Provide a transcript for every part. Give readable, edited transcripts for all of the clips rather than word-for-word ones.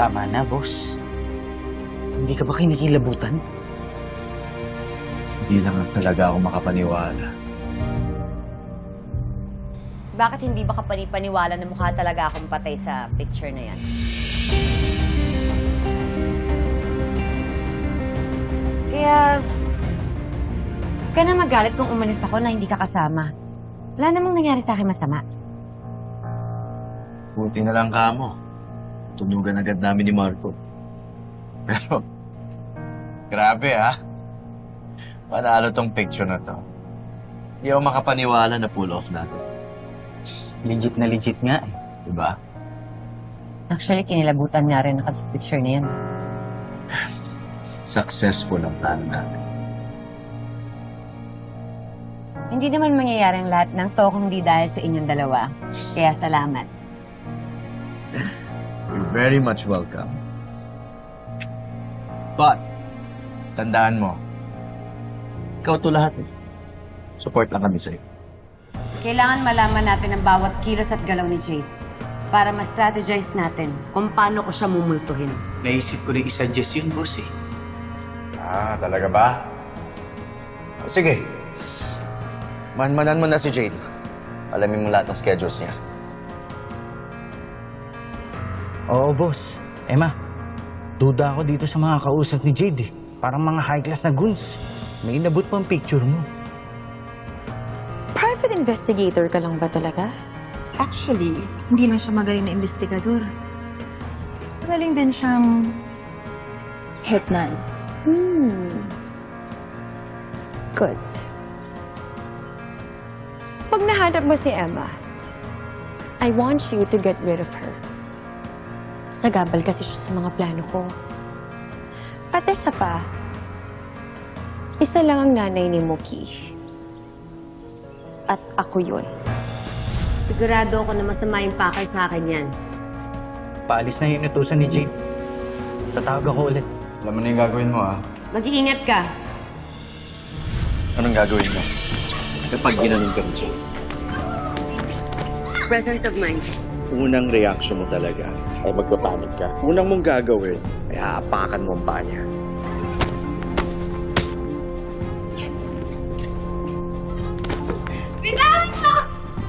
Tama na, boss. Hindi ka ba kinikilabutan? Hindi lang talaga ako makapaniwala. Bakit hindi ba kapani-paniwala na mukha talaga akong patay sa picture na yan? Kaya, huwag ka na magalit kung umalis ako na hindi ka kasama. Wala namang nangyari sa akin masama. Buti na lang kamo. Tunugan agad namin ni Marco. Pero, grabe ha. Manalo tong picture na to. Hindi ako makapaniwala na pull off natin. Legit na legit nga eh. Diba? Actually, kinilabutan nga rin ako sa picture na yan. Successful ang plano natin. Hindi naman mangyayari ang lahat ng to kung di dahil sa inyong dalawa. Kaya salamat. You're very much welcome. But, tandaan mo, ikaw to lahat eh. Support lang kami sa'yo. Kailangan malaman natin ang bawat kilos at galaw ni Jade para ma-strategize natin kung paano ko siya mumultuhin. Naisip ko rin i-suggest yun, boss eh. Ah, talaga ba? Sige. Manmanan mo na si Jade. Alamin mo lahat ng schedules niya. Oo, boss. Emma, duda ako dito sa mga kausap ni Jade eh. Parang mga high-class na goons. May inabot pang picture mo. Private investigator ka lang ba talaga? Actually, hindi lang siya magaling na investigador. Magaling din siyang hitman. Good. Pag nahanap mo si Emma, I want you to get rid of her. Sagabal kasi siya sa mga plano ko. At isa pa, isa lang ang nanay ni Mookie. At ako yun. Sigurado ako na masama yung pakay sa akin yan. Paalis na yung inutusan ni Jade. Tatawag ako ulit. Alam mo na yung gagawin mo, ah. Mag-iingat ka. Anong gagawin mo? Kapag ginaling ka ni Jade. Presence of mind. Unang reaction mo talaga ay magpapanik ka. Unang mong gagawin ay haapakan mo ang paa niya.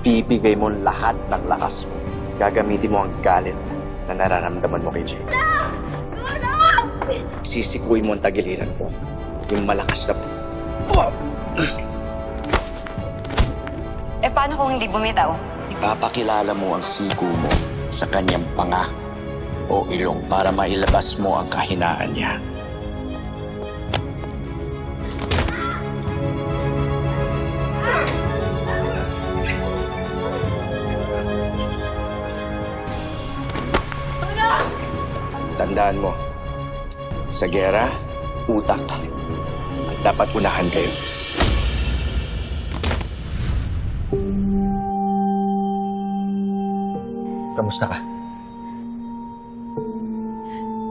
Bibigay mo lahat ng lakas mo. Gagamitin mo ang galit na nararamdaman mo kay Jade. Sisikuin mo ang tagiliran mo. Yung malakas na... Paano kung hindi bumitaw? Ipapakilala mo ang sigo mo sa kanyang panga o ilong para mailabas mo ang kahinaan niya. Tandaan mo, sa gera, utak, at dapat unahan kayo. Kamusta ka?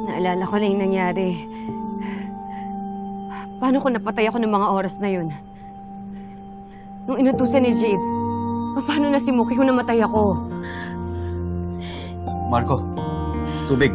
Naalala ko lang yung nangyari. Paano ko napatay ako ng mga oras na yun? Nung inutusan ni Jade, paano na si Mookie kung namatay ako? Marco, tubig.